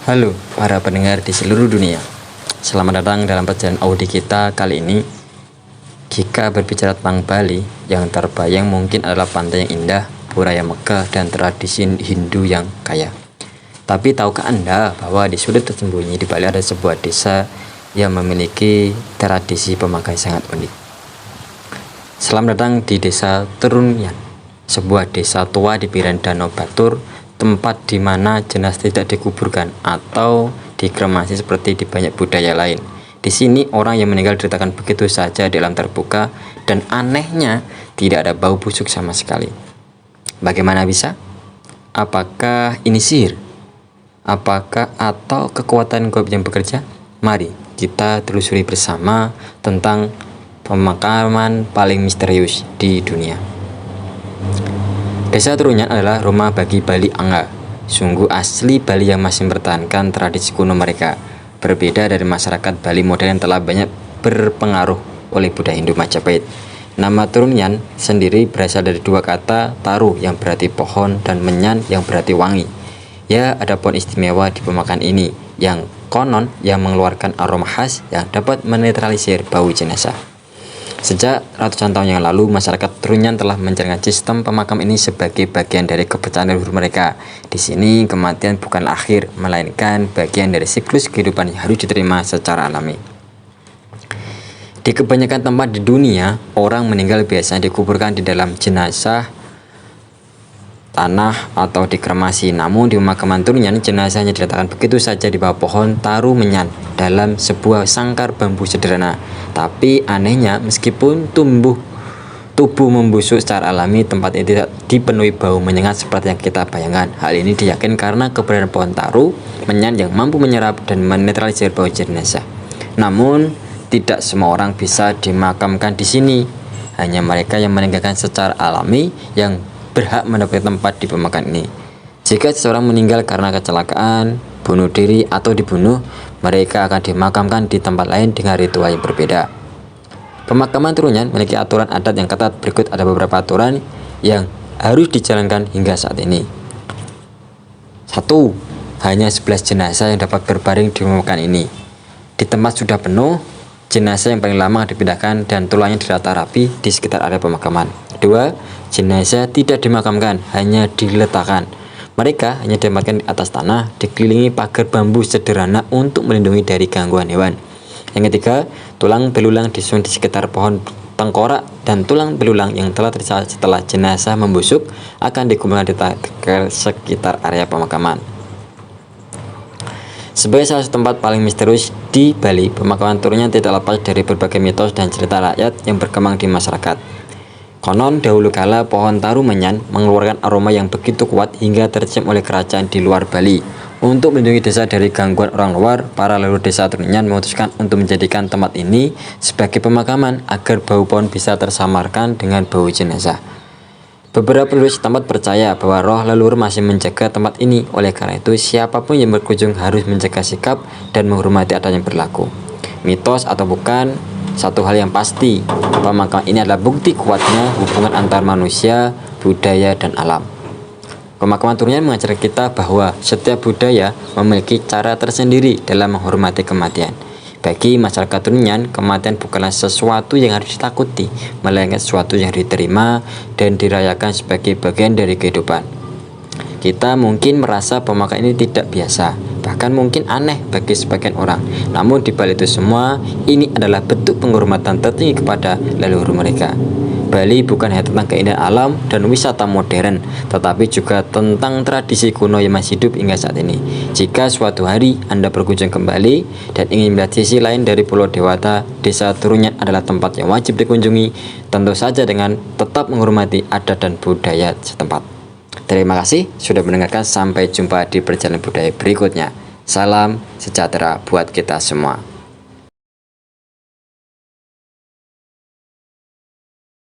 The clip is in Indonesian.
Halo para pendengar di seluruh dunia. Selamat datang dalam perjalanan audio kita kali ini. Jika berbicara tentang Bali, yang terbayang mungkin adalah pantai yang indah, pura yang megah, dan tradisi Hindu yang kaya. Tapi tahukah Anda bahwa di sudut tersembunyi di Bali ada sebuah desa yang memiliki tradisi pemakai sangat unik. Selamat datang di desa Trunyan, sebuah desa tua di pinggiran Danau Batur, tempat di mana jenazah tidak dikuburkan atau dikremasi seperti di banyak budaya lain. Di sini orang yang meninggal diletakkan begitu saja di alam terbuka, dan anehnya tidak ada bau busuk sama sekali. Bagaimana bisa? Apakah ini sihir? Apakah atau kekuatan gaib yang bekerja? Mari kita telusuri bersama tentang pemakaman paling misterius di dunia. Desa Trunyan adalah rumah bagi Bali Anga. Sungguh asli Bali yang masih mempertahankan tradisi kuno mereka. Berbeda dari masyarakat Bali modern yang telah banyak berpengaruh oleh budaya Hindu Majapahit. Nama Trunyan sendiri berasal dari dua kata, taru yang berarti pohon dan menyan yang berarti wangi. Ya, ada pohon istimewa di pemakaman ini yang konon yang mengeluarkan aroma khas yang dapat menetralisir bau jenazah. Sejak ratusan tahun yang lalu, masyarakat Trunyan telah menjalankan sistem pemakam ini sebagai bagian dari kepercayaan leluhur mereka. Di sini, kematian bukan akhir, melainkan bagian dari siklus kehidupan yang harus diterima secara alami. Di kebanyakan tempat di dunia, orang meninggal biasanya dikuburkan di dalam jenazah tanah atau dikremasi. Namun di pemakaman Trunyan, jenazahnya diletakkan begitu saja di bawah pohon taru menyan dalam sebuah sangkar bambu sederhana. Tapi anehnya, meskipun tubuh membusuk secara alami, tempat ini tidak dipenuhi bau menyengat seperti yang kita bayangkan. Hal ini diyakinkan karena keberadaan pohon taru menyan yang mampu menyerap dan menetralisir bau jenazah. Namun tidak semua orang bisa dimakamkan di sini. Hanya mereka yang meninggalkan secara alami yang berhak mendapat tempat di pemakaman ini. Jika seseorang meninggal karena kecelakaan, bunuh diri, atau dibunuh, mereka akan dimakamkan di tempat lain dengan ritual yang berbeda. Pemakaman Trunyan memiliki aturan adat yang ketat. Berikut ada beberapa aturan yang harus dijalankan hingga saat ini. 1. Hanya 11 jenazah yang dapat berbaring di pemakaman ini. Di tempat sudah penuh, jenazah yang paling lama dipindahkan dan tulangnya dirata rapi di sekitar area pemakaman. 2. Jenazah tidak dimakamkan, hanya diletakkan. Mereka hanya ditempatkan di atas tanah, dikelilingi pagar bambu sederhana untuk melindungi dari gangguan hewan. Yang ketiga, tulang belulang disusun di sekitar pohon tengkorak, dan tulang belulang yang telah tersisa setelah jenazah membusuk akan dikumpulkan di sekitar area pemakaman. Sebagai salah satu tempat paling misterius di Bali, pemakaman Trunyan tidak lepas dari berbagai mitos dan cerita rakyat yang berkembang di masyarakat. Konon dahulu kala pohon taru menyan mengeluarkan aroma yang begitu kuat hingga tercium oleh kerajaan di luar Bali. Untuk melindungi desa dari gangguan orang luar, para leluhur desa Trunyan memutuskan untuk menjadikan tempat ini sebagai pemakaman agar bau pohon bisa tersamarkan dengan bau jenazah. Beberapa penduduk setempat percaya bahwa roh leluhur masih menjaga tempat ini. Oleh karena itu, siapapun yang berkunjung harus menjaga sikap dan menghormati adat yang berlaku. Mitos atau bukan, satu hal yang pasti, pemakaman ini adalah bukti kuatnya hubungan antar manusia, budaya, dan alam. Pemakaman Trunyan mengajar kita bahwa setiap budaya memiliki cara tersendiri dalam menghormati kematian. Bagi masyarakat Trunyan, kematian bukanlah sesuatu yang harus ditakuti, melainkan sesuatu yang diterima dan dirayakan sebagai bagian dari kehidupan. Kita mungkin merasa pemakaman ini tidak biasa, bahkan mungkin aneh bagi sebagian orang. Namun di balik itu semua, ini adalah bentuk penghormatan tertinggi kepada leluhur mereka. Bali bukan hanya tentang keindahan alam dan wisata modern, tetapi juga tentang tradisi kuno yang masih hidup hingga saat ini. Jika suatu hari Anda berkunjung kembali dan ingin melihat sisi lain dari Pulau Dewata, Desa Trunyan adalah tempat yang wajib dikunjungi, tentu saja dengan tetap menghormati adat dan budaya setempat. Terima kasih sudah mendengarkan. Sampai jumpa di perjalanan budaya berikutnya. Salam sejahtera buat kita semua.